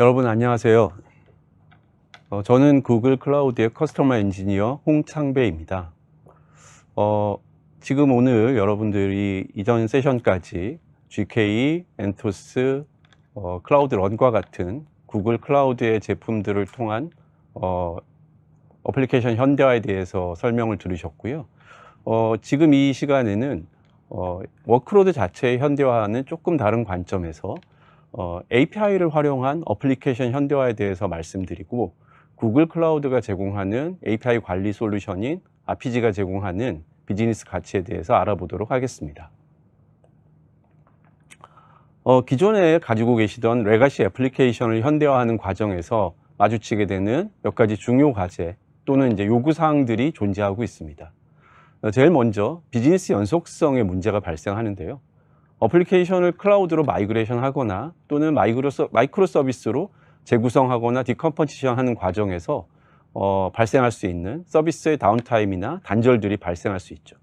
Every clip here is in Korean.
여러분 안녕하세요. 저는 구글 클라우드의 커스터머 엔지니어 홍창배입니다. 지금 오늘 여러분들이 이전 세션까지 GK, 엔토스, 클라우드 런과 같은 구글 클라우드의 제품들을 통한 어플리케이션 현대화에 대해서 설명을 들으셨고요. 지금 이 시간에는 워크로드 자체의 현대화는 조금 다른 관점에서 API를 활용한 어플리케이션 현대화에 대해서 말씀드리고, 구글 클라우드가 제공하는 API 관리 솔루션인 RPG가 제공하는 비즈니스 가치에 대해서 알아보도록 하겠습니다. 기존에 가지고 계시던 레가시 애플리케이션을 현대화하는 과정에서 마주치게 되는 몇 가지 중요 과제 또는 이제 요구사항들이 존재하고 있습니다. 제일 먼저 비즈니스 연속성의 문제가 발생하는데요. 어플리케이션을 클라우드로 마이그레이션 하거나 또는 마이크로 서비스로 재구성하거나 디컴포지션 하는 과정에서 발생할 수 있는 서비스의 다운타임이나 단절들이 발생할 수 있죠.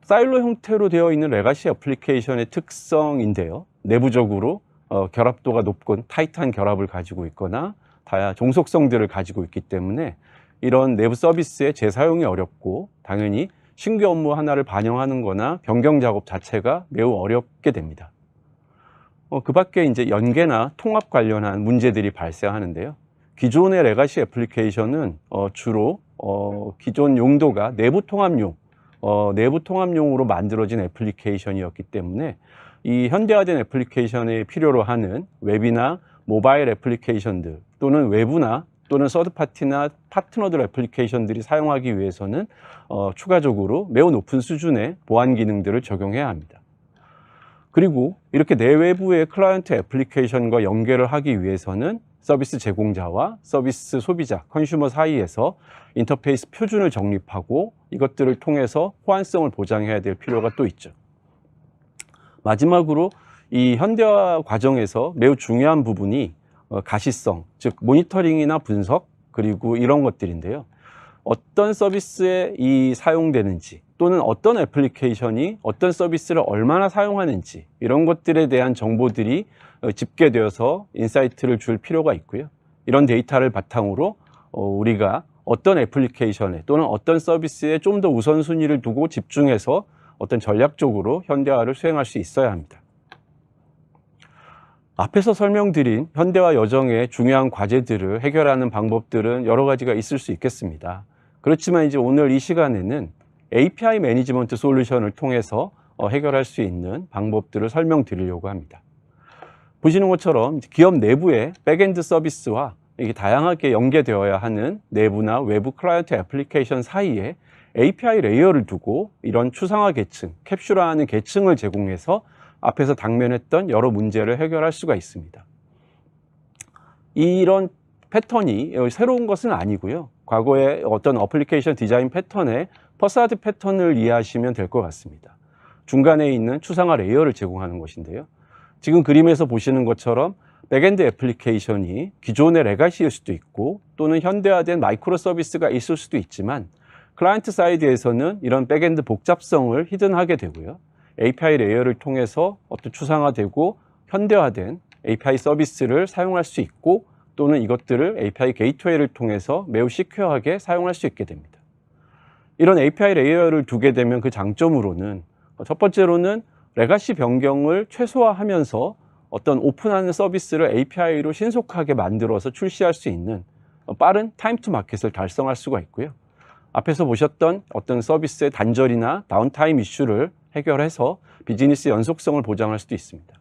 사일로 형태로 되어 있는 레가시 애플리케이션의 특성인데요. 내부적으로 결합도가 높고 타이트한 결합을 가지고 있거나 다양한 종속성들을 가지고 있기 때문에 이런 내부 서비스의 재사용이 어렵고, 당연히 신규 업무 하나를 반영하는 거나 변경 작업 자체가 매우 어렵게 됩니다. 그 밖에 이제 연계나 통합 관련한 문제들이 발생하는데요. 기존의 레가시 애플리케이션은 주로 기존 용도가 내부 통합용으로 만들어진 애플리케이션이었기 때문에 이 현대화된 애플리케이션에 필요로 하는 웹이나 모바일 애플리케이션들 또는 외부나 또는 서드파티나 파트너들 애플리케이션들이 사용하기 위해서는 추가적으로 매우 높은 수준의 보안 기능들을 적용해야 합니다. 그리고 이렇게 내외부의 클라이언트 애플리케이션과 연결을 하기 위해서는 서비스 제공자와 서비스 소비자, 컨슈머 사이에서 인터페이스 표준을 정립하고 이것들을 통해서 호환성을 보장해야 될 필요가 또 있죠. 마지막으로 이 현대화 과정에서 매우 중요한 부분이 가시성, 즉 모니터링이나 분석, 그리고 이런 것들인데요. 어떤 서비스에 사용되는지 또는 어떤 애플리케이션이 어떤 서비스를 얼마나 사용하는지, 이런 것들에 대한 정보들이 집계되어서 인사이트를 줄 필요가 있고요. 이런 데이터를 바탕으로 우리가 어떤 애플리케이션에 또는 어떤 서비스에 좀 더 우선순위를 두고 집중해서 어떤 전략적으로 현대화를 수행할 수 있어야 합니다. 앞에서 설명드린 현대화 여정의 중요한 과제들을 해결하는 방법들은 여러 가지가 있을 수 있겠습니다. 그렇지만 이제 오늘 이 시간에는 API 매니지먼트 솔루션을 통해서 해결할 수 있는 방법들을 설명드리려고 합니다. 보시는 것처럼 기업 내부의 백엔드 서비스와 이게 다양하게 연계되어야 하는 내부나 외부 클라이언트 애플리케이션 사이에 API 레이어를 두고 이런 추상화 계층, 캡슐화하는 계층을 제공해서 앞에서 당면했던 여러 문제를 해결할 수가 있습니다. 이런 패턴이 새로운 것은 아니고요. 과거의 어떤 어플리케이션 디자인 패턴의 퍼사드 패턴을 이해하시면 될 것 같습니다. 중간에 있는 추상화 레이어를 제공하는 것인데요. 지금 그림에서 보시는 것처럼 백엔드 애플리케이션이 기존의 레가시일 수도 있고 또는 현대화된 마이크로 서비스가 있을 수도 있지만, 클라이언트 사이드에서는 이런 백엔드 복잡성을 히든하게 되고요. API 레이어를 통해서 어떤 추상화되고 현대화된 API 서비스를 사용할 수 있고, 또는 이것들을 API 게이트웨이를 통해서 매우 시큐어하게 사용할 수 있게 됩니다. 이런 API 레이어를 두게 되면 그 장점으로는 첫 번째로는 레가시 변경을 최소화하면서 어떤 오픈하는 서비스를 API로 신속하게 만들어서 출시할 수 있는 빠른 타임 투 마켓을 달성할 수가 있고요. 앞에서 보셨던 어떤 서비스의 단절이나 다운타임 이슈를 해결해서 비즈니스 연속성을 보장할 수도 있습니다.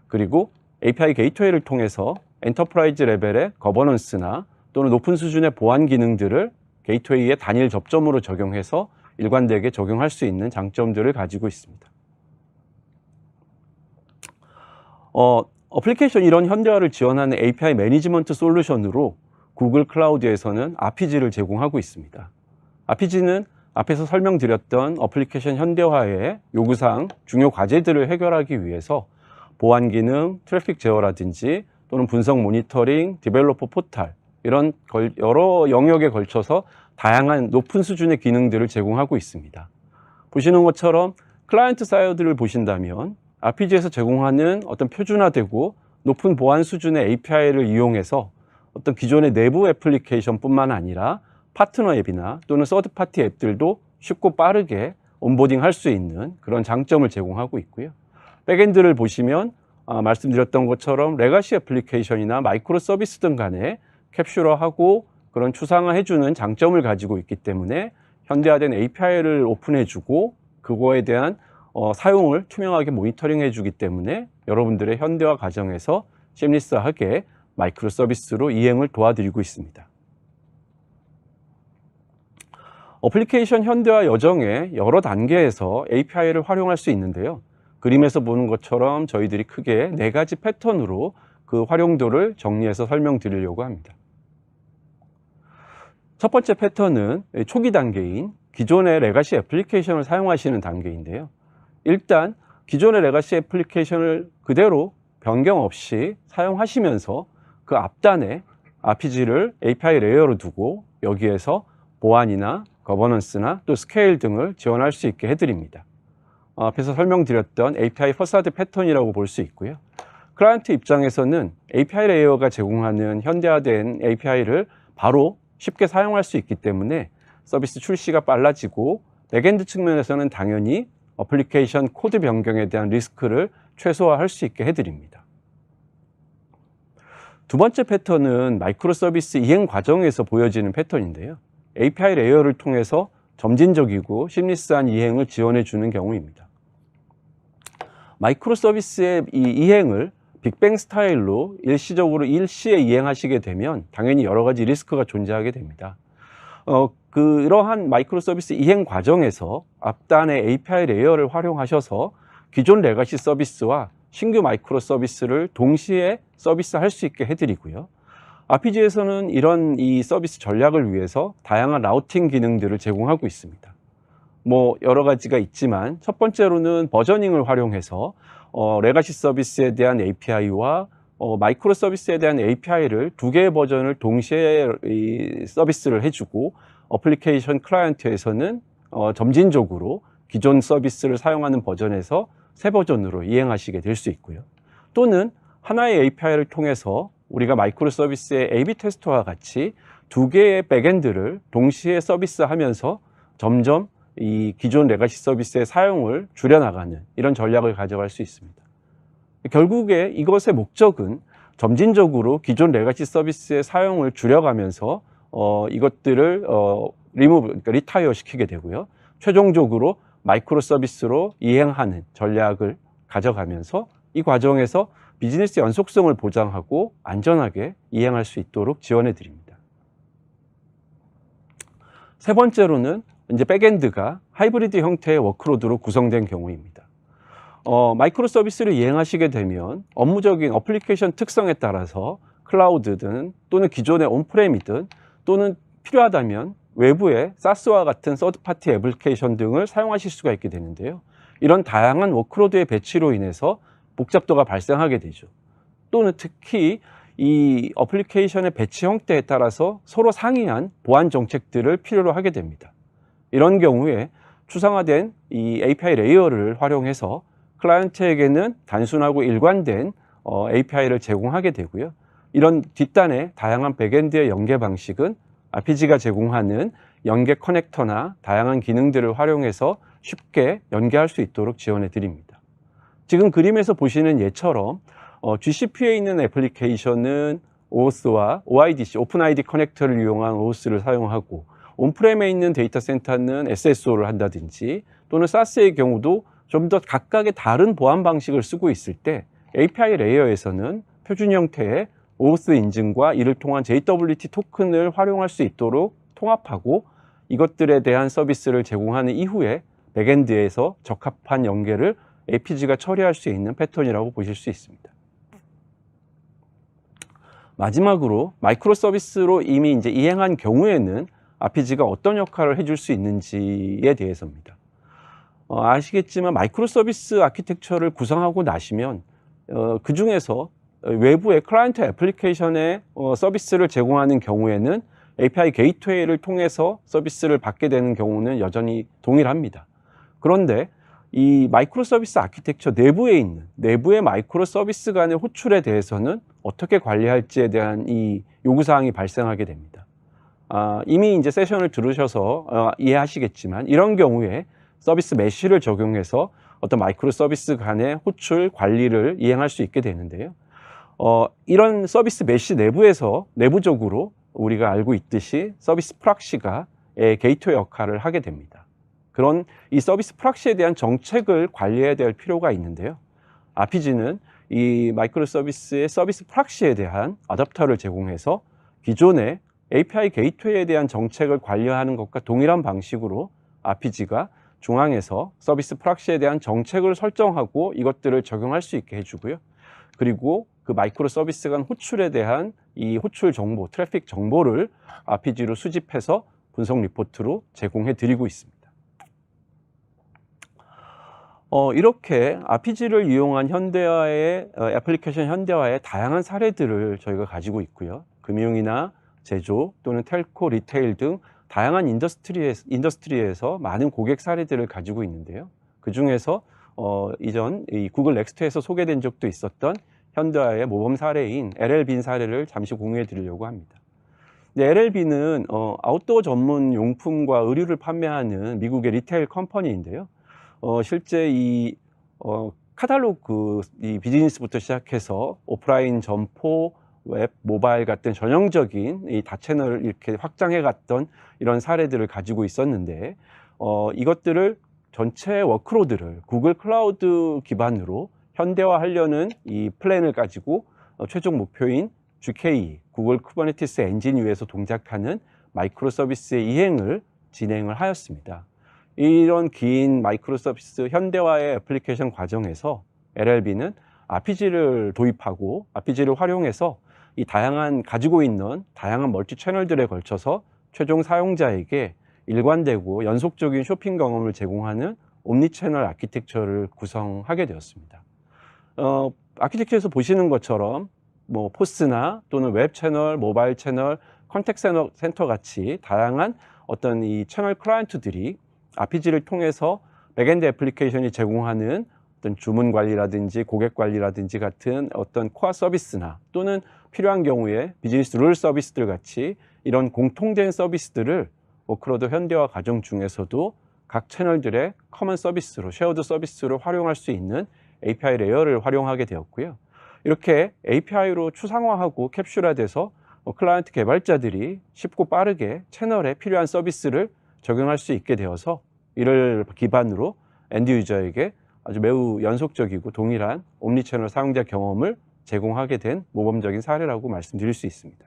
그리고 API 게이트웨이를 통해서 엔터프라이즈 레벨의 거버넌스나 또는 높은 수준의 보안 기능들을 게이트웨이의 단일 접점으로 적용해서 일관되게 적용할 수 있는 장점들을 가지고 있습니다. 어플리케이션 이런 현대화를 지원하는 API 매니지먼트 솔루션으로 구글 클라우드에서는 RPG를 제공하고 있습니다. RPG는 앞에서 설명드렸던 어플리케이션 현대화의 요구사항, 중요 과제들을 해결하기 위해서 보안 기능, 트래픽 제어라든지 또는 분석 모니터링, 디벨로퍼 포탈, 이런 여러 영역에 걸쳐서 다양한 높은 수준의 기능들을 제공하고 있습니다. 보시는 것처럼 클라이언트 사이드를 보신다면 RPG에서 제공하는 어떤 표준화되고 높은 보안 수준의 API를 이용해서 어떤 기존의 내부 애플리케이션뿐만 아니라 파트너 앱이나 또는 서드파티 앱들도 쉽고 빠르게 온보딩 할 수 있는 그런 장점을 제공하고 있고요. 백엔드를 보시면 말씀드렸던 것처럼 레가시 애플리케이션이나 마이크로 서비스 등 간에 캡슐화하고 그런 추상화해주는 장점을 가지고 있기 때문에 현대화된 API를 오픈해주고 그거에 대한 사용을 투명하게 모니터링해주기 때문에 여러분들의 현대화 과정에서 심리스하게 마이크로 서비스로 이행을 도와드리고 있습니다. 어플리케이션 현대화 여정의 여러 단계에서 API를 활용할 수 있는데요. 그림에서 보는 것처럼 저희들이 크게 4가지 패턴으로 그 활용도를 정리해서 설명드리려고 합니다. 첫 번째 패턴은 초기 단계인 기존의 레가시 애플리케이션을 사용하시는 단계인데요. 일단 기존의 레가시 애플리케이션을 그대로 변경 없이 사용하시면서 그 앞단에 RPG를 API 레이어로 두고 여기에서 보안이나 거버넌스나 또 스케일 등을 지원할 수 있게 해드립니다. 앞에서 설명드렸던 API 퍼사드 패턴이라고 볼 수 있고요. 클라이언트 입장에서는 API 레이어가 제공하는 현대화된 API를 바로 쉽게 사용할 수 있기 때문에 서비스 출시가 빨라지고 백엔드 측면에서는 당연히 어플리케이션 코드 변경에 대한 리스크를 최소화할 수 있게 해드립니다. 두 번째 패턴은 마이크로 서비스 이행 과정에서 보여지는 패턴인데요. API 레이어를 통해서 점진적이고 심리스한 이행을 지원해 주는 경우입니다. 마이크로 서비스의 이 이행을 빅뱅 스타일로 일시적으로 일시에 이행하시게 되면 당연히 여러 가지 리스크가 존재하게 됩니다. 그러한 마이크로 서비스 이행 과정에서 앞단의 API 레이어를 활용하셔서 기존 레가시 서비스와 신규 마이크로 서비스를 동시에 서비스할 수 있게 해드리고요. RPG에서는 이런 이 서비스 전략을 위해서 다양한 라우팅 기능들을 제공하고 있습니다. 여러 가지가 있지만 첫 번째로는 버저닝을 활용해서 레가시 서비스에 대한 API와 마이크로 서비스에 대한 API를 2개의 버전을 동시에 서비스를 해주고 어플리케이션 클라이언트에서는 점진적으로 기존 서비스를 사용하는 버전에서 새 버전으로 이행하시게 될 수 있고요. 또는 하나의 API를 통해서 우리가 마이크로 서비스의 A/B 테스트와 같이 2개의 백엔드를 동시에 서비스하면서 점점 이 기존 레가시 서비스의 사용을 줄여나가는 이런 전략을 가져갈 수 있습니다. 결국에 이것의 목적은 점진적으로 기존 레가시 서비스의 사용을 줄여가면서 이것들을 그러니까 리타이어 시키게 되고요. 최종적으로 마이크로 서비스로 이행하는 전략을 가져가면서 이 과정에서 비즈니스 연속성을 보장하고 안전하게 이행할 수 있도록 지원해 드립니다. 세 번째로는 이제 백엔드가 하이브리드 형태의 워크로드로 구성된 경우입니다. 마이크로 서비스를 이행하시게 되면 업무적인 어플리케이션 특성에 따라서 클라우드든 또는 기존의 온프레미든 또는 필요하다면 외부의 SaaS와 같은 서드파티 애플리케이션 등을 사용하실 수가 있게 되는데요. 이런 다양한 워크로드의 배치로 인해서 복잡도가 발생하게 되죠. 또는 특히 이 어플리케이션의 배치 형태에 따라서 서로 상이한 보안 정책들을 필요로 하게 됩니다. 이런 경우에 추상화된 이 API 레이어를 활용해서 클라이언트에게는 단순하고 일관된 API를 제공하게 되고요. 이런 뒷단의 다양한 백엔드의 연계 방식은 RPG가 제공하는 연계 커넥터나 다양한 기능들을 활용해서 쉽게 연계할 수 있도록 지원해 드립니다. 지금 그림에서 보시는 예처럼 GCP에 있는 애플리케이션은 OAuth와 OIDC, 오픈ID 커넥터를 이용한 OAuth를 사용하고 온프렘에 있는 데이터 센터는 SSO를 한다든지 또는 SaaS의 경우도 좀 더 각각의 다른 보안 방식을 쓰고 있을 때 API 레이어에서는 표준 형태의 OAuth 인증과 이를 통한 JWT 토큰을 활용할 수 있도록 통합하고 이것들에 대한 서비스를 제공하는 이후에 백엔드에서 적합한 연계를 APG가 처리할 수 있는 패턴이라고 보실 수 있습니다. 마지막으로 마이크로 서비스로 이미 이제 이행한 경우에는 RPG가 어떤 역할을 해줄 수 있는지에 대해서입니다. 아시겠지만 마이크로 서비스 아키텍처를 구성하고 나시면 그 중에서 외부의 클라이언트 애플리케이션의 서비스를 제공하는 경우에는 API 게이트웨이를 통해서 서비스를 받게 되는 경우는 여전히 동일합니다. 그런데 이 마이크로 서비스 아키텍처 내부에 있는 내부의 마이크로 서비스 간의 호출에 대해서는 어떻게 관리할지에 대한 이 요구사항이 발생하게 됩니다. 이미 이제 세션을 들으셔서 이해하시겠지만 이런 경우에 서비스 메쉬를 적용해서 어떤 마이크로 서비스 간의 호출 관리를 이행할 수 있게 되는데요. 이런 서비스 메쉬 내부에서 내부적으로 우리가 알고 있듯이 서비스 프락시가 게이트웨이 역할을 하게 됩니다. 그런 이 서비스 프락시에 대한 정책을 관리해야 될 필요가 있는데요. RPG는 이 마이크로 서비스의 서비스 프락시에 대한 어댑터를 제공해서 기존의 API 게이트웨이에 대한 정책을 관리하는 것과 동일한 방식으로 RPG가 중앙에서 서비스 프락시에 대한 정책을 설정하고 이것들을 적용할 수 있게 해주고요. 그리고 그 마이크로 서비스 간 호출에 대한 이 호출 정보, 트래픽 정보를 RPG로 수집해서 분석 리포트로 제공해 드리고 있습니다. 이렇게 RPG를 이용한 현대화의 애플리케이션 현대화의 다양한 사례들을 저희가 가지고 있고요. 금융이나 제조 또는 텔코, 리테일 등 다양한 인더스트리에서 많은 고객 사례들을 가지고 있는데요. 그 중에서 이전 이 구글 넥스트에서 소개된 적도 있었던 현대화의 모범 사례인 LL빈 사례를 잠시 공유해 드리려고 합니다. LL빈은 아웃도어 전문 용품과 의류를 판매하는 미국의 리테일 컴퍼니인데요. 실제 이 카탈로그 이 비즈니스부터 시작해서 오프라인 점포, 웹, 모바일 같은 전형적인 이 다채널을 이렇게 확장해 갔던 이런 사례들을 가지고 있었는데 이것들을 전체 워크로드를 구글 클라우드 기반으로 현대화하려는 이 플랜을 가지고 최종 목표인 GKE, 구글 쿠버네티스 엔진 위에서 동작하는 마이크로 서비스의 이행을 진행을 하였습니다. 이런 긴 마이크로 서비스 현대화의 애플리케이션 과정에서 LL빈은 RPG를 도입하고 RPG를 활용해서 이 가지고 있는 다양한 멀티 채널들에 걸쳐서 최종 사용자에게 일관되고 연속적인 쇼핑 경험을 제공하는 옴니채널 아키텍처를 구성하게 되었습니다. 아키텍처에서 보시는 것처럼 뭐 포스나 또는 웹 채널, 모바일 채널, 컨택트 센터 같이 다양한 어떤 이 채널 클라이언트들이 RPG를 통해서 백엔드 애플리케이션이 제공하는 어떤 주문 관리라든지 고객 관리라든지 같은 어떤 코어 서비스나 또는 필요한 경우에 비즈니스 룰 서비스들 같이 이런 공통된 서비스들을 워크로드 현대화 과정 중에서도 각 채널들의 커먼 서비스로 쉐어드 서비스로 활용할 수 있는 API 레이어를 활용하게 되었고요. 이렇게 API로 추상화하고 캡슐화돼서 클라이언트 개발자들이 쉽고 빠르게 채널에 필요한 서비스를 적용할 수 있게 되어서 이를 기반으로 엔드 유저에게 아주 매우 연속적이고 동일한 옴니채널 사용자 경험을 제공하게 된 모범적인 사례라고 말씀드릴 수 있습니다.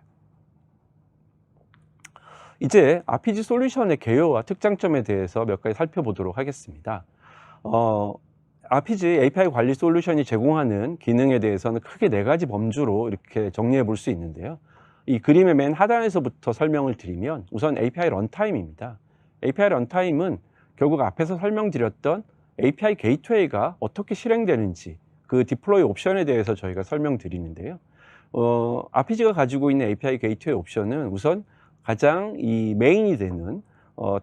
이제 RPG 솔루션의 개요와 특장점에 대해서 몇 가지 살펴보도록 하겠습니다. RPG API 관리 솔루션이 제공하는 기능에 대해서는 크게 4가지 범주로 이렇게 정리해 볼 수 있는데요. 이 그림의 맨 하단에서부터 설명을 드리면 우선 API 런타임입니다. API 런타임은 결국 앞에서 설명드렸던 API 게이트웨이가 어떻게 실행되는지 그 디플로이 옵션에 대해서 저희가 설명드리는데요. RPG가 가지고 있는 API 게이트웨이 옵션은 우선 가장 이 메인이 되는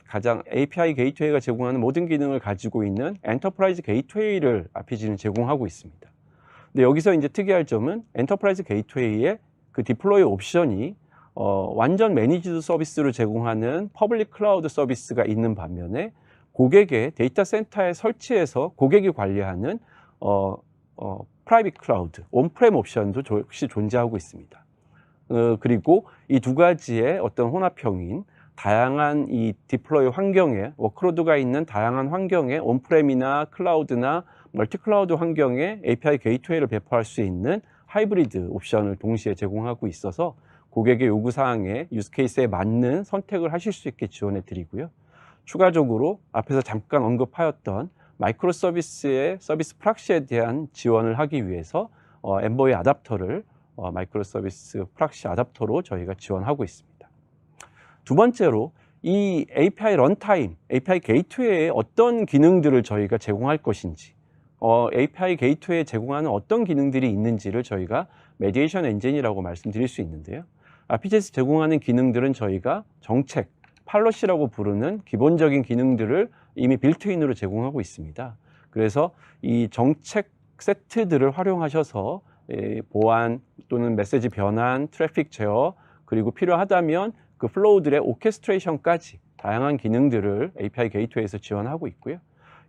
가장 API 게이트웨이가 제공하는 모든 기능을 가지고 있는 엔터프라이즈 게이트웨이를 RPG는 제공하고 있습니다. 근데 여기서 이제 특이할 점은 엔터프라이즈 게이트웨이의 그 디플로이 옵션이 완전 매니지드 서비스를 제공하는 퍼블릭 클라우드 서비스가 있는 반면에 고객의 데이터 센터에 설치해서 고객이 관리하는 프라이빗 클라우드, 온프렘 옵션도 역시 존재하고 있습니다. 그리고 이 2가지의 어떤 혼합형인 다양한 이 디플로이 환경에 워크로드가 있는 다양한 환경에 온프렘이나 클라우드나 멀티 클라우드 환경에 API 게이트웨이를 배포할 수 있는 하이브리드 옵션을 동시에 제공하고 있어서 고객의 요구사항에 유즈케이스에 맞는 선택을 하실 수 있게 지원해 드리고요. 추가적으로 앞에서 잠깐 언급하였던 마이크로 서비스의 서비스 프락시에 대한 지원을 하기 위해서 엠보이 아답터를 마이크로 서비스 프락시 아답터로 저희가 지원하고 있습니다. 두 번째로 이 API 런타임, API 게이트웨이에 어떤 기능들을 저희가 제공할 것인지 API 게이트웨이에 제공하는 어떤 기능들이 있는지를 저희가 메디에이션 엔진이라고 말씀드릴 수 있는데요. RPG에서 제공하는 기능들은 저희가 정책, 팔러시라고 부르는 기본적인 기능들을 이미 빌트인으로 제공하고 있습니다. 그래서 이 정책 세트들을 활용하셔서 보안 또는 메시지 변환, 트래픽 제어, 그리고 필요하다면 그 플로우들의 오케스트레이션까지 다양한 기능들을 API 게이트웨이에서 지원하고 있고요.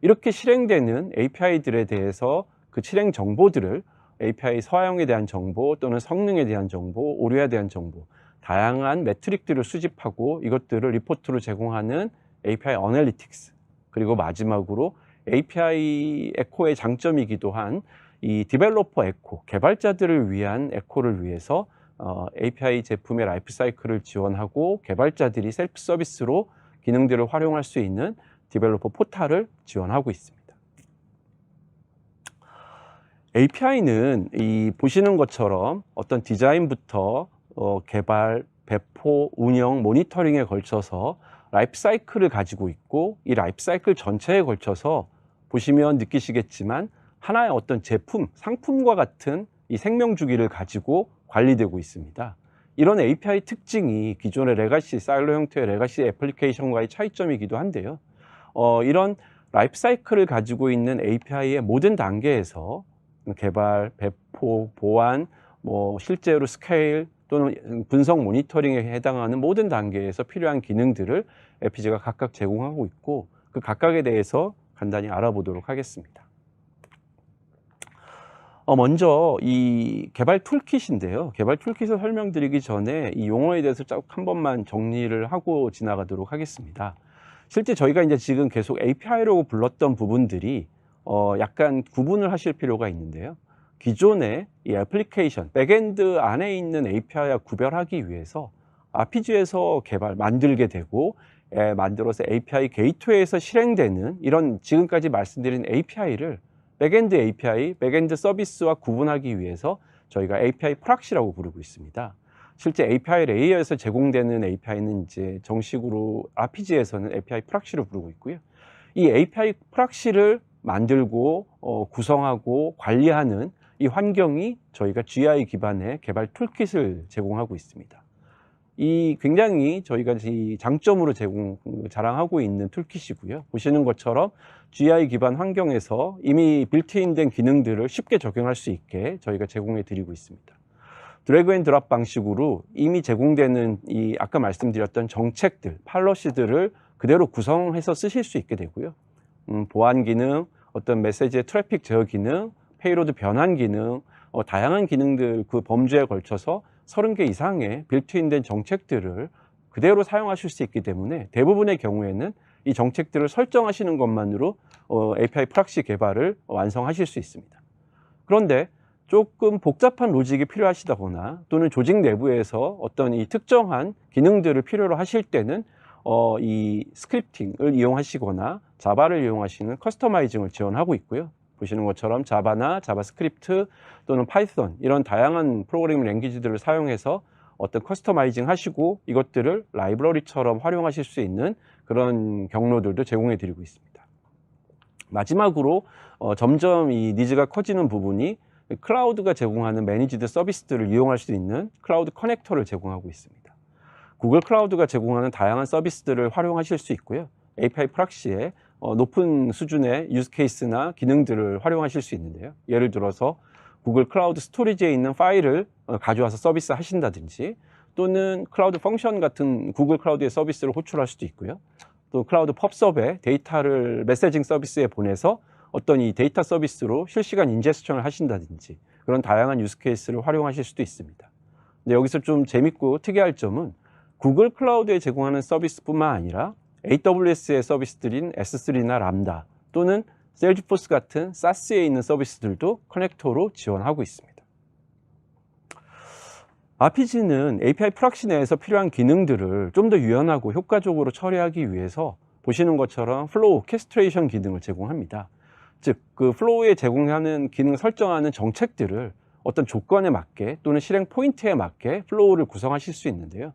이렇게 실행되는 API들에 대해서 그 실행 정보들을 API 사용에 대한 정보 또는 성능에 대한 정보, 오류에 대한 정보, 다양한 매트릭들을 수집하고 이것들을 리포트로 제공하는 API 어널리틱스, 그리고 마지막으로 API 에코의 장점이기도 한 이 디벨로퍼 에코, 개발자들을 위한 에코를 위해서 API 제품의 라이프 사이클을 지원하고 개발자들이 셀프 서비스로 기능들을 활용할 수 있는 디벨로퍼 포탈을 지원하고 있습니다. API는 이 보시는 것처럼 어떤 디자인부터 개발, 배포, 운영, 모니터링에 걸쳐서 라이프 사이클을 가지고 있고, 이 라이프 사이클 전체에 걸쳐서 보시면 느끼시겠지만 하나의 어떤 제품, 상품과 같은 이 생명 주기를 가지고 관리되고 있습니다. 이런 API 특징이 기존의 레가시, 사일로 형태의 레가시 애플리케이션과의 차이점이기도 한데요. 이런 라이프 사이클을 가지고 있는 API의 모든 단계에서 개발, 배포, 보안, 실제로 스케일 또는 분석 모니터링에 해당하는 모든 단계에서 필요한 기능들을 FPGA가 각각 제공하고 있고, 그 각각에 대해서 간단히 알아보도록 하겠습니다. 먼저 이 개발 툴킷인데요. 개발 툴킷을 설명드리기 전에 이 용어에 대해서 쭉 한 번만 정리를 하고 지나가도록 하겠습니다. 실제 저희가 이제 지금 계속 API라고 불렀던 부분들이 약간 구분을 하실 필요가 있는데요. 기존의 이 애플리케이션, 백엔드 안에 있는 API와 구별하기 위해서 RPG에서 만들게 되고, 만들어서 API 게이트웨이에서 실행되는 이런 지금까지 말씀드린 API를 백엔드 API, 백엔드 서비스와 구분하기 위해서 저희가 API 프락시라고 부르고 있습니다. 실제 API 레이어에서 제공되는 API는 이제 정식으로 RPG에서는 API 프락시로 부르고 있고요. 이 API 프락시를 만들고 구성하고 관리하는 이 환경이 저희가 GI 기반의 개발 툴킷을 제공하고 있습니다. 이 굉장히 저희가 이 장점으로 자랑하고 있는 툴킷이고요. 보시는 것처럼 GI 기반 환경에서 이미 빌트인된 기능들을 쉽게 적용할 수 있게 저희가 제공해 드리고 있습니다. 드래그 앤 드랍 방식으로 이미 제공되는 이 아까 말씀드렸던 정책들, 팔러시들을 그대로 구성해서 쓰실 수 있게 되고요. 보안 기능, 어떤 메시지의 트래픽 제어 기능, 페이로드 변환 기능, 다양한 기능들 그 범주에 걸쳐서 30개 이상의 빌트인된 정책들을 그대로 사용하실 수 있기 때문에 대부분의 경우에는 이 정책들을 설정하시는 것만으로 API 프락시 개발을 완성하실 수 있습니다. 그런데 조금 복잡한 로직이 필요하시다거나 또는 조직 내부에서 어떤 이 특정한 기능들을 필요로 하실 때는 이 스크립팅을 이용하시거나 자바를 이용하시는 커스터마이징을 지원하고 있고요. 보시는 것처럼 자바나 자바스크립트 또는 파이썬 이런 다양한 프로그래밍 랭귀지들을 사용해서 어떤 커스터마이징 하시고 이것들을 라이브러리처럼 활용하실 수 있는 그런 경로들도 제공해 드리고 있습니다. 마지막으로 점점 이 니즈가 커지는 부분이 클라우드가 제공하는 매니지드 서비스들을 이용할 수 있는 클라우드 커넥터를 제공하고 있습니다. 구글 클라우드가 제공하는 다양한 서비스들을 활용하실 수 있고요. API 프락시에 높은 수준의 유즈 케이스나 기능들을 활용하실 수 있는데요. 예를 들어서 구글 클라우드 스토리지에 있는 파일을 가져와서 서비스 하신다든지, 또는 클라우드 펑션 같은 구글 클라우드의 서비스를 호출할 수도 있고요. 또 클라우드 펍섭에 데이터를 메시징 서비스에 보내서 어떤 이 데이터 서비스로 실시간 인제스션을 하신다든지, 그런 다양한 유즈 케이스를 활용하실 수도 있습니다. 근데 여기서 좀 재밌고 특이할 점은 구글 클라우드에 제공하는 서비스뿐만 아니라 AWS의 서비스들인 S3나 람다 또는 셀즈포스 같은 SaaS에 있는 서비스들도 커넥터로 지원하고 있습니다. RPG는 API 프락시 내에서 필요한 기능들을 좀 더 유연하고 효과적으로 처리하기 위해서 보시는 것처럼 플로우 오케스트레이션 기능을 제공합니다. 즉, 그 플로우에 제공하는 기능 설정하는 정책들을 어떤 조건에 맞게 또는 실행 포인트에 맞게 플로우를 구성하실 수 있는데요.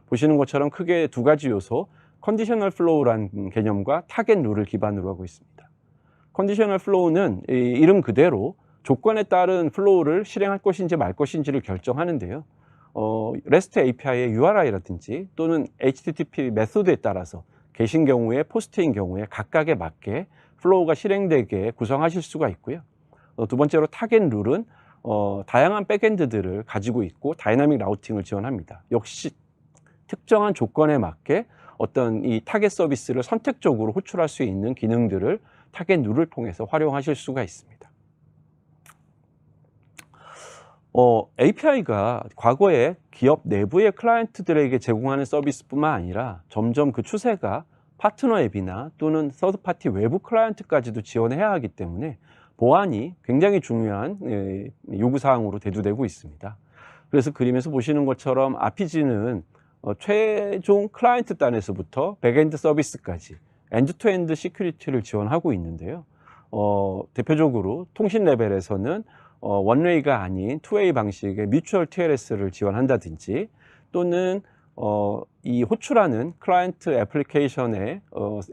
보시는 것처럼 크게 두 가지 요소, 컨디셔널 플로우라는 개념과 타겟 룰을 기반으로 하고 있습니다. 컨디셔널 플로우는 이름 그대로 조건에 따른 플로우를 실행할 것인지 말 것인지를 결정하는데요. REST API의 URI라든지 또는 HTTP 메소드에 따라서 게신 경우에 포스트인 경우에 각각에 맞게 플로우가 실행되게 구성하실 수가 있고요. 두 번째로 타겟 룰은 다양한 백엔드들을 가지고 있고 다이나믹 라우팅을 지원합니다. 역시 특정한 조건에 맞게 어떤 이 타겟 서비스를 선택적으로 호출할 수 있는 기능들을 타겟 룰을 통해서 활용하실 수가 있습니다. API가 과거에 기업 내부의 클라이언트들에게 제공하는 서비스뿐만 아니라 점점 그 추세가 파트너 앱이나 또는 서드파티 외부 클라이언트까지도 지원해야 하기 때문에 보안이 굉장히 중요한 요구사항으로 대두되고 있습니다. 그래서 그림에서 보시는 것처럼 RPG는 최종 클라이언트 단에서부터 백엔드 서비스까지 엔드투엔드 시큐리티를 지원하고 있는데요. 대표적으로 통신 레벨에서는 원웨이가 아닌 투웨이 방식의 뮤추얼 TLS를 지원한다든지 또는 이 호출하는 클라이언트 애플리케이션의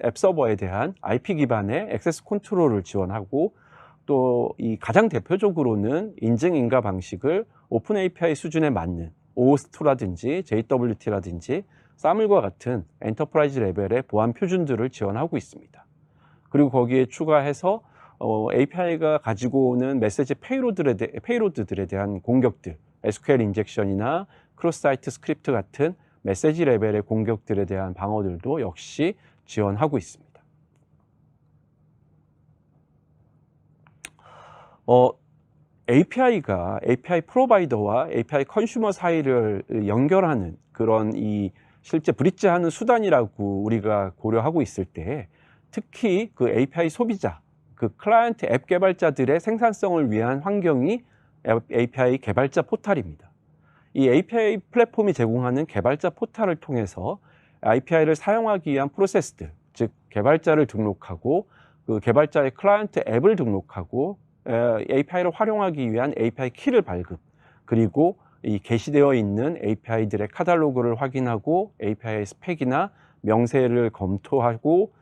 앱 서버에 대한 IP 기반의 액세스 컨트롤을 지원하고 또 이 가장 대표적으로는 인증 인가 방식을 오픈 API 수준에 맞는 OAuth2라든지 JWT라든지 사물과 같은 엔터프라이즈 레벨의 보안 표준들을 지원하고 있습니다. 그리고 거기에 추가해서 API가 가지고 오는 메시지 페이로드들에 대한 공격들, SQL 인젝션이나 크로스 사이트 스크립트 같은 메시지 레벨의 공격들에 대한 방어들도 역시 지원하고 있습니다. API가 API 프로바이더와 API 컨슈머 사이를 연결하는 그런 이 실제 브릿지하는 수단이라고 우리가 고려하고 있을 때 특히 그 API 소비자, 그 클라이언트 앱 개발자들의 생산성을 위한 환경이 API 개발자 포탈입니다. 이 API 플랫폼이 제공하는 개발자 포탈을 통해서 API를 사용하기 위한 프로세스들, 즉 개발자를 등록하고 그 개발자의 클라이언트 앱을 등록하고 API를 활용하기 위한 API 키를 발급, 그리고 이 게시되어 있는 API들의 카탈로그를 확인하고 API 스펙이나 명세를 검토하고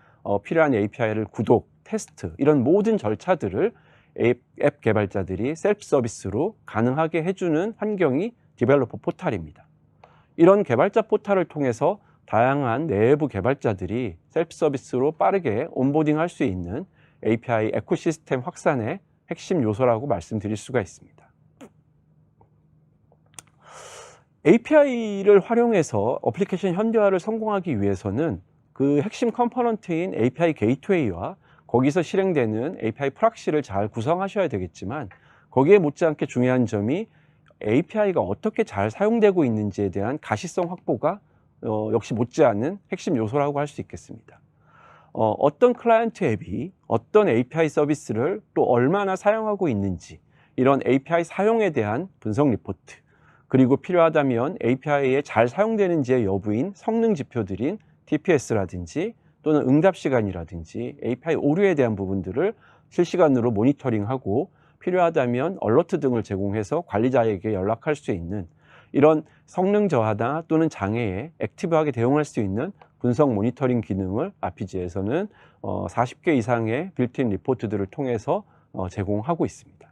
필요한 API를 구독, 테스트 이런 모든 절차들을 앱 개발자들이 셀프 서비스로 가능하게 해주는 환경이 디벨로퍼 포탈입니다. 이런 개발자 포탈을 통해서 다양한 내부 개발자들이 셀프 서비스로 빠르게 온보딩할 수 있는 API 에코시스템 확산의 핵심 요소라고 말씀드릴 수가 있습니다. API를 활용해서 어플리케이션 현대화를 성공하기 위해서는 그 핵심 컴포넌트인 API 게이트웨이와 거기서 실행되는 API 프락시를 잘 구성하셔야 되겠지만 거기에 못지않게 중요한 점이 API가 어떻게 잘 사용되고 있는지에 대한 가시성 확보가 역시 못지않은 핵심 요소라고 할 수 있겠습니다. 어떤 클라이언트 앱이 어떤 API 서비스를 또 얼마나 사용하고 있는지 이런 API 사용에 대한 분석 리포트, 그리고 필요하다면 API에 잘 사용되는지의 여부인 성능 지표들인 TPS라든지 또는 응답 시간이라든지 API 오류에 대한 부분들을 실시간으로 모니터링하고 필요하다면 얼러트 등을 제공해서 관리자에게 연락할 수 있는 이런 성능 저하나 또는 장애에 액티브하게 대응할 수 있는 분석 모니터링 기능을 RPG에서는 40개 이상의 빌트인 리포트들을 통해서 제공하고 있습니다.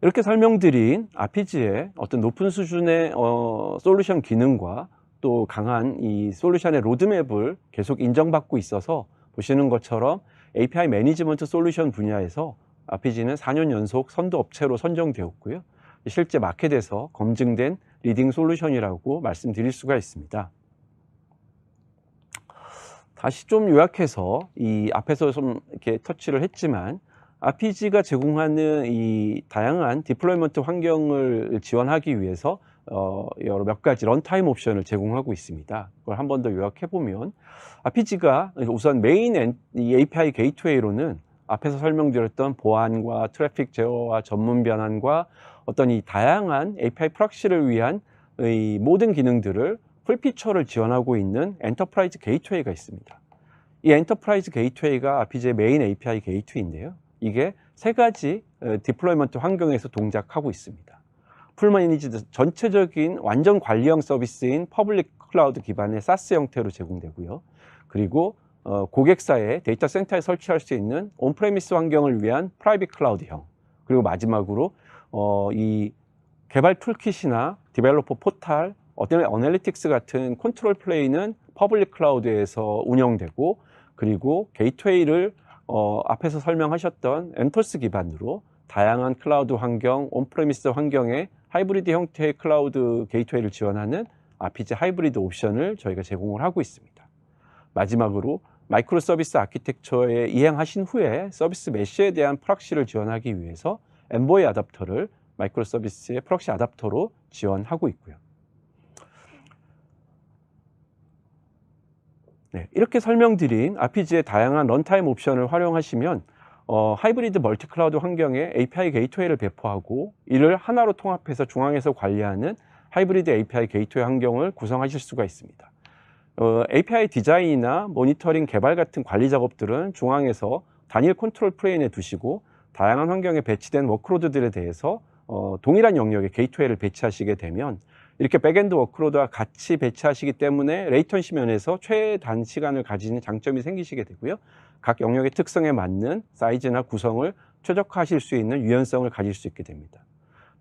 이렇게 설명드린 RPG의 어떤 높은 수준의 솔루션 기능과 또 강한 이 솔루션의 로드맵을 계속 인정받고 있어서 보시는 것처럼 API 매니지먼트 솔루션 분야에서 RPG는 4년 연속 선도 업체로 선정되었고요. 실제 마켓에서 검증된 리딩 솔루션이라고 말씀드릴 수가 있습니다. 다시 좀 요약해서 이 앞에서 좀 이렇게 터치를 했지만 RPG가 제공하는 이 다양한 디플로이먼트 환경을 지원하기 위해서 여러 몇 가지 런타임 옵션을 제공하고 있습니다. 그걸 한 번 더 요약해 보면 RPG가 우선 메인 이 API 게이트웨이로는 앞에서 설명드렸던 보안과 트래픽 제어와 전문 변환과 어떤 이 다양한 API 프락시를 위한 이 모든 기능들을 풀피처를 지원하고 있는 엔터프라이즈 게이트웨이가 있습니다. 이 엔터프라이즈 게이트웨이가 RPG의 메인 API 게이트웨이인데요. 이게 세 가지 디플로이먼트 환경에서 동작하고 있습니다. 풀매니지드 전체적인 완전 관리형 서비스인 퍼블릭 클라우드 기반의 SaaS 형태로 제공되고요. 그리고 고객사의 데이터 센터에 설치할 수 있는 온프레미스 환경을 위한 프라이빗 클라우드형, 그리고 마지막으로 이 개발 툴킷이나 디벨로퍼 포탈, 어떤 애널리틱스 같은 컨트롤 플레이는 퍼블릭 클라우드에서 운영되고 그리고 게이트웨이를 앞에서 설명하셨던 엔토스 기반으로 다양한 클라우드 환경, 온프레미스 환경의 하이브리드 형태의 클라우드 게이트웨이를 지원하는 RPG 하이브리드 옵션을 저희가 제공을 하고 있습니다. 마지막으로 마이크로 서비스 아키텍처에 이행하신 후에 서비스 메쉬에 대한 프락시를 지원하기 위해서 엔보이 아답터를 마이크로 서비스의 프락시 아답터로 지원하고 있고요. 네, 이렇게 설명드린 RPG의 다양한 런타임 옵션을 활용하시면 하이브리드 멀티 클라우드 환경에 API 게이트웨이를 배포하고 이를 하나로 통합해서 중앙에서 관리하는 하이브리드 API 게이트웨이 환경을 구성하실 수가 있습니다. API 디자인이나 모니터링 개발 같은 관리 작업들은 중앙에서 단일 컨트롤 플레인에 두시고 다양한 환경에 배치된 워크로드들에 대해서 동일한 영역에 게이트웨이를 배치하시게 되면 이렇게 백엔드 워크로드와 같이 배치하시기 때문에 레이턴시 면에서 최단시간을 가지는 장점이 생기시게 되고요. 각 영역의 특성에 맞는 사이즈나 구성을 최적화하실 수 있는 유연성을 가질 수 있게 됩니다.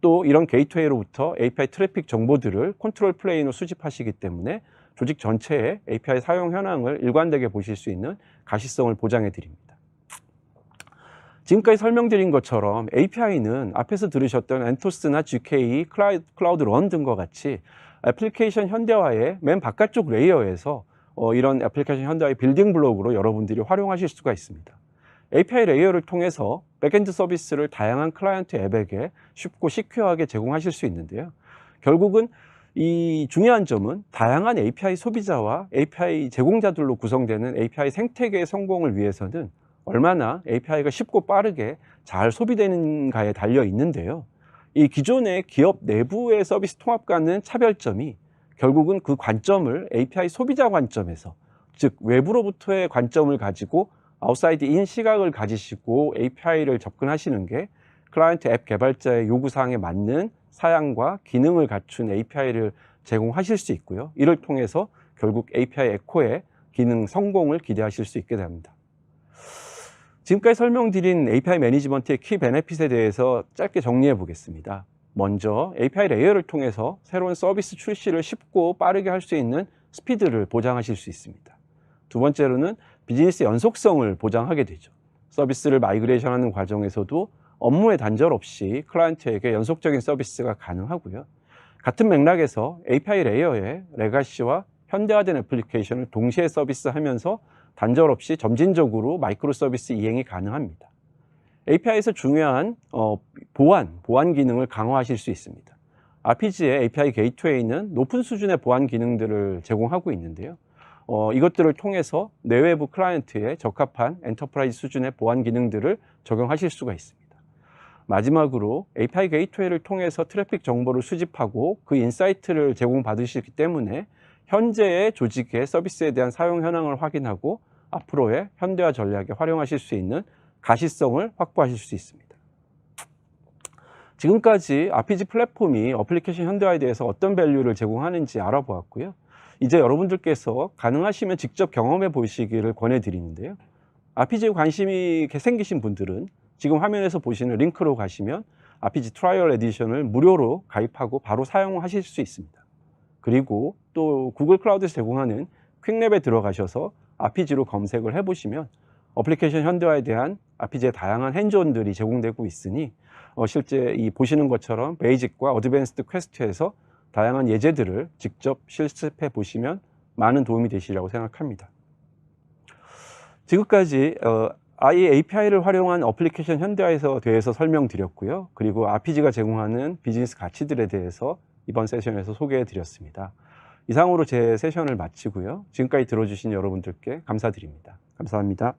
또 이런 게이트웨이로부터 API 트래픽 정보들을 컨트롤 플레인으로 수집하시기 때문에 조직 전체의 API 사용 현황을 일관되게 보실 수 있는 가시성을 보장해 드립니다. 지금까지 설명드린 것처럼 API는 앞에서 들으셨던 엔토스나 GKE, 클라우드 런 등과 같이 애플리케이션 현대화의 맨 바깥쪽 레이어에서 이런 애플리케이션 현대화의 빌딩 블록으로 여러분들이 활용하실 수가 있습니다. API 레이어를 통해서 백엔드 서비스를 다양한 클라이언트 앱에게 쉽고 시큐어하게 제공하실 수 있는데요. 결국은 이 중요한 점은 다양한 API 소비자와 API 제공자들로 구성되는 API 생태계의 성공을 위해서는 얼마나 API가 쉽고 빠르게 잘 소비되는가에 달려 있는데요. 이 기존의 기업 내부의 서비스 통합과는 차별점이 결국은 그 관점을 API 소비자 관점에서, 즉 외부로부터의 관점을 가지고 아웃사이드 인 시각을 가지시고 API를 접근하시는 게 클라이언트 앱 개발자의 요구사항에 맞는 사양과 기능을 갖춘 API를 제공하실 수 있고요. 이를 통해서 결국 API 에코의 기능 성공을 기대하실 수 있게 됩니다. 지금까지 설명드린 API 매니지먼트의 키 베네핏에 대해서 짧게 정리해 보겠습니다. 먼저 API 레이어를 통해서 새로운 서비스 출시를 쉽고 빠르게 할 수 있는 스피드를 보장하실 수 있습니다. 두 번째로는 비즈니스 연속성을 보장하게 되죠. 서비스를 마이그레이션하는 과정에서도 업무의 단절 없이 클라이언트에게 연속적인 서비스가 가능하고요. 같은 맥락에서 API 레이어의 레가시와 현대화된 애플리케이션을 동시에 서비스하면서 단절 없이 점진적으로 마이크로 서비스 이행이 가능합니다. API에서 중요한 보안 기능을 강화하실 수 있습니다. RPG의 API 게이트웨이는 높은 수준의 보안 기능들을 제공하고 있는데요. 이것들을 통해서 내외부 클라이언트에 적합한 엔터프라이즈 수준의 보안 기능들을 적용하실 수가 있습니다. 마지막으로 API 게이트웨이를 통해서 트래픽 정보를 수집하고 그 인사이트를 제공받으시기 때문에 현재의 조직의 서비스에 대한 사용 현황을 확인하고 앞으로의 현대화 전략에 활용하실 수 있는 가시성을 확보하실 수 있습니다. 지금까지 RPG 플랫폼이 어플리케이션 현대화에 대해서 어떤 밸류를 제공하는지 알아보았고요. 이제 여러분들께서 가능하시면 직접 경험해 보시기를 권해드리는데요. RPG에 관심이 생기신 분들은 지금 화면에서 보시는 링크로 가시면 RPG 트라이얼 에디션을 무료로 가입하고 바로 사용하실 수 있습니다. 그리고 또 구글 클라우드에서 제공하는 퀵랩에 들어가셔서 RPG로 검색을 해보시면 어플리케이션 현대화에 대한 RPG의 다양한 핸즈온들이 제공되고 있으니 실제 이 보시는 것처럼 베이직과 어드밴스드 퀘스트에서 다양한 예제들을 직접 실습해 보시면 많은 도움이 되시리라고 생각합니다. 지금까지 API를 활용한 어플리케이션 현대화에 대해서 설명드렸고요. 그리고 RPG가 제공하는 비즈니스 가치들에 대해서 이번 세션에서 소개해 드렸습니다. 이상으로 제 세션을 마치고요. 지금까지 들어주신 여러분들께 감사드립니다. 감사합니다.